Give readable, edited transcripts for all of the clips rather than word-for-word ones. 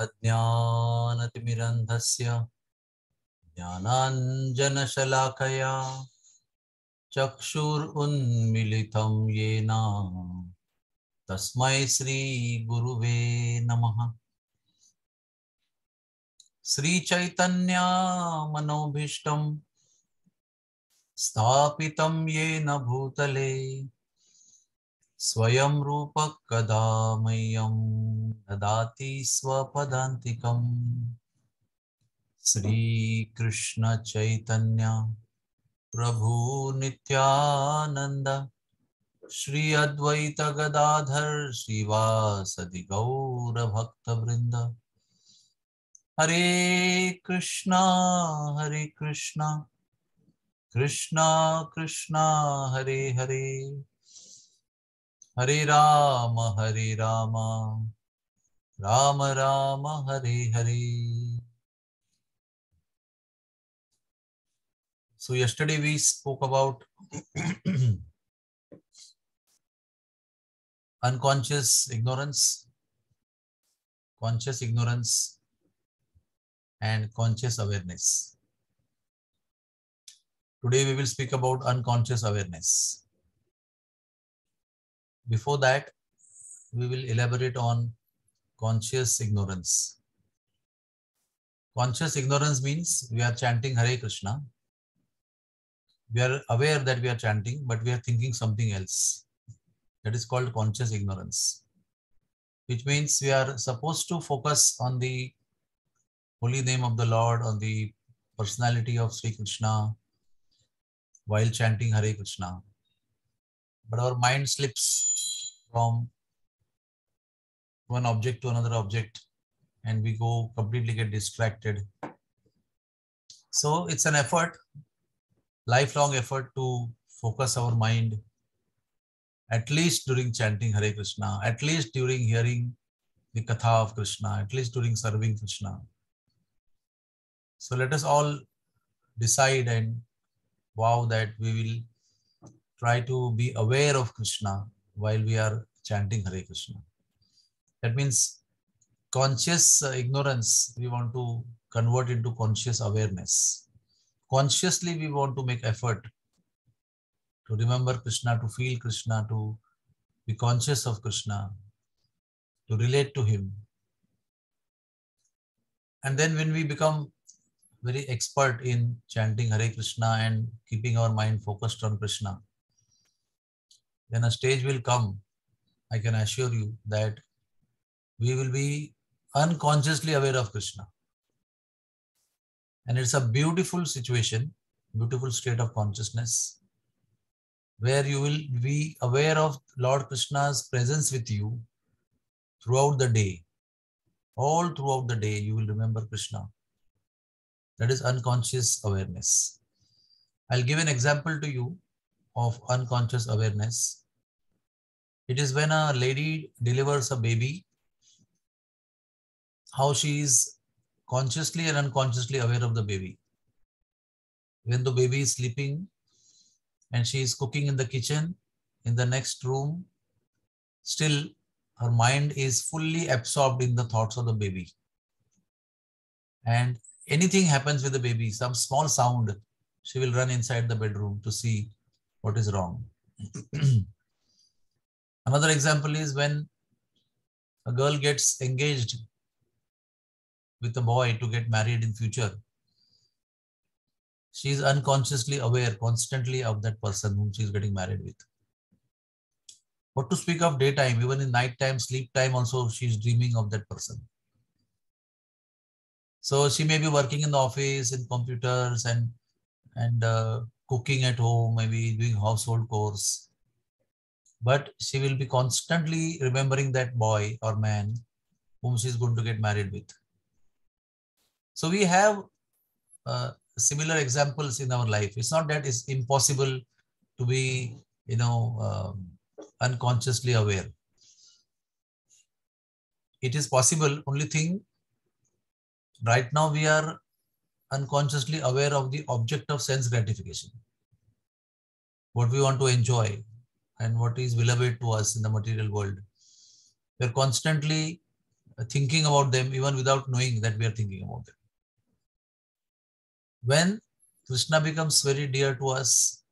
अज्ञानतिमिरन्धस्य ज्ञानाञ्जनशलाकया चक्षुरुन्मिलितं येन तस्मै श्रीगुरुवे नमः। श्रीचैतन्यमनोभीष्टं स्थापितं येन भूतले स्वयं रूपः कदा मह्यं ददाति स्वपदान्तिकम्। श्रीकृष्ण चैतन्य प्रभु नित्यानंद श्री अद्वैत गदाधर श्रीवासदि गौर भक्त वृंद। हरे कृष्णा कृष्णा कृष्णा हरे हरे, हरे Ram Ram Ram Hare Hare. So yesterday we spoke about unconscious ignorance, conscious ignorance, and conscious awareness. Today we will speak about unconscious awareness. Before that, we will elaborate on conscious ignorance. Conscious ignorance means we are chanting Hare Krishna. We are aware that we are chanting, but we are thinking something else. That is called conscious ignorance, which means we are supposed to focus on the holy name of the Lord, on the personality of Sri Krishna while chanting Hare Krishna. But our mind slips from one object to another object and we go completely get distracted. So it's an effort, lifelong effort to focus our mind at least during chanting Hare Krishna, at least during hearing the Katha of Krishna, at least during serving Krishna. So let us all decide and vow that we will try to be aware of Krishna while we are chanting Hare Krishna. That means conscious ignorance we want to convert into conscious awareness. Consciously we want to make effort to remember Krishna, to feel Krishna, to be conscious of Krishna, to relate to him. And then when we become very expert in chanting Hare Krishna and keeping our mind focused on Krishna, then a stage will come, I can assure you, that we will be unconsciously aware of Krishna. And it's a beautiful situation, beautiful state of consciousness, where you will be aware of Lord Krishna's presence with you throughout the day. All throughout the day, you will remember Krishna. That is unconscious awareness. I'll give an example to you of unconscious awareness. It is when a lady delivers a baby, how she is consciously and unconsciously aware of the baby. When the baby is sleeping and she is cooking in the kitchen, in the next room, still her mind is fully absorbed in the thoughts of the baby. And anything happens with the baby, some small sound, she will run inside the bedroom to see what is wrong. Another example is when a girl gets engaged with a boy to get married in future. She is unconsciously aware constantly of that person whom she is getting married with. What to speak of daytime, even in night time, sleep time also, she is dreaming of that person. So she may be working in the office, in computers and cooking at home, maybe doing household chores. But she will be constantly remembering that boy or man whom she is going to get married with. So we have similar examples in our life. It's not that it's impossible to be, unconsciously aware. It is possible. Only thing, right now we are unconsciously aware of the object of sense gratification, what we want to enjoy and what is beloved to us in the material world. We are constantly thinking about them even without knowing that we are thinking about them. When Krishna becomes very dear to us,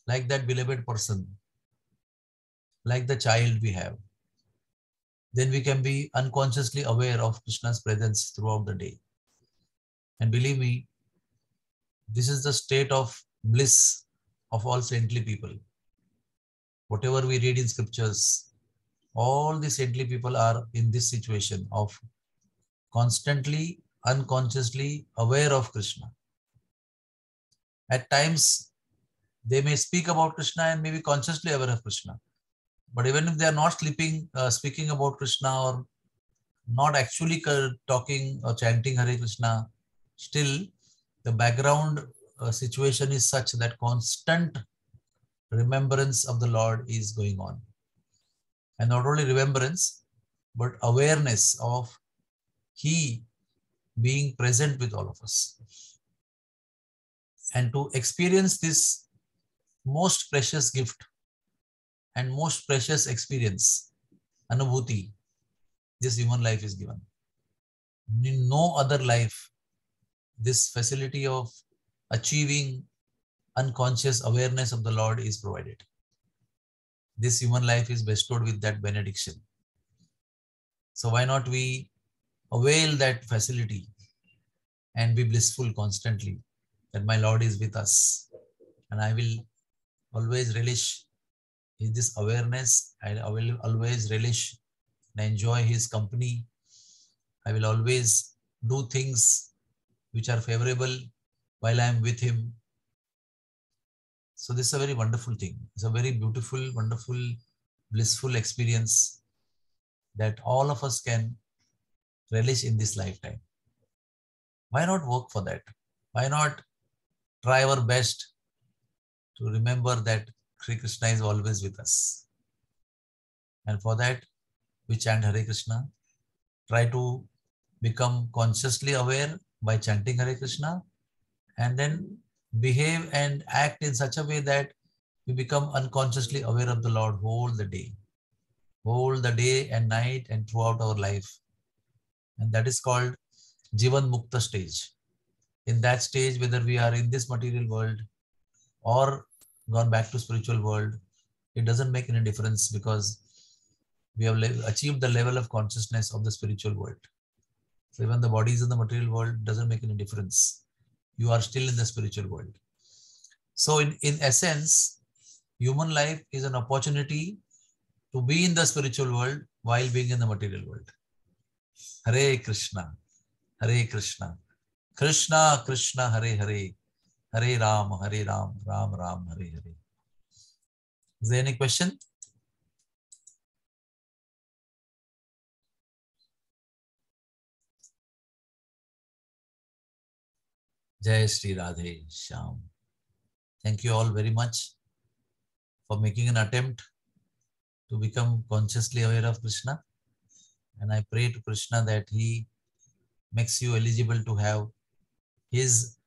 like that beloved person, like the child we have, then we can be unconsciously aware of Krishna's presence throughout the day. And believe me, this is the state of bliss of all saintly people. Whatever we read in scriptures, all the saintly people are in this situation of constantly, unconsciously aware of Krishna. At times, they may speak about Krishna and may be consciously aware of Krishna. But even if they are not speaking about Krishna or not actually talking or chanting Hare Krishna, still the background situation is such that constant remembrance of the Lord is going on. And not only remembrance, but awareness of He being present with all of us. And to experience this most precious gift and most precious experience, Anubhuti, this human life is given. In no other life, this facility of achieving unconscious awareness of the Lord is provided. This human life is bestowed with that benediction. So why not we avail that facility and be blissful constantly that my Lord is with us. And I will always relish this awareness. I will always relish and enjoy His company. I will always do things which are favorable while I am with Him. So this is a very wonderful thing. It's a very beautiful, wonderful, blissful experience that all of us can relish in this lifetime. Why not work for that? Why not try our best to remember that Sri Krishna is always with us? And for that, we chant Hare Krishna. Try to become consciously aware by chanting Hare Krishna, and then behave and act in such a way that we become unconsciously aware of the Lord whole the day and night and throughout our life. And that is called Jivan Mukta stage. In that stage, whether we are in this material world or gone back to spiritual world, it doesn't make any difference because we have achieved the level of consciousness of the spiritual world. So even the body is in the material world doesn't make any difference. You are still in the spiritual world. So in essence, human life is an opportunity to be in the spiritual world while being in the material world. Hare Krishna, Hare Krishna, Krishna Krishna, Hare Hare, Hare Ram, Ram Ram, Hare Hare. Is there any question? Jai Shri Radhe Shyam. Thank you all very much for making an attempt to become consciously aware of Krishna. And I pray to Krishna that He makes you eligible to have His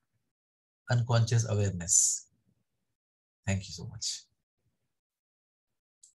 unconscious awareness. Thank you so much.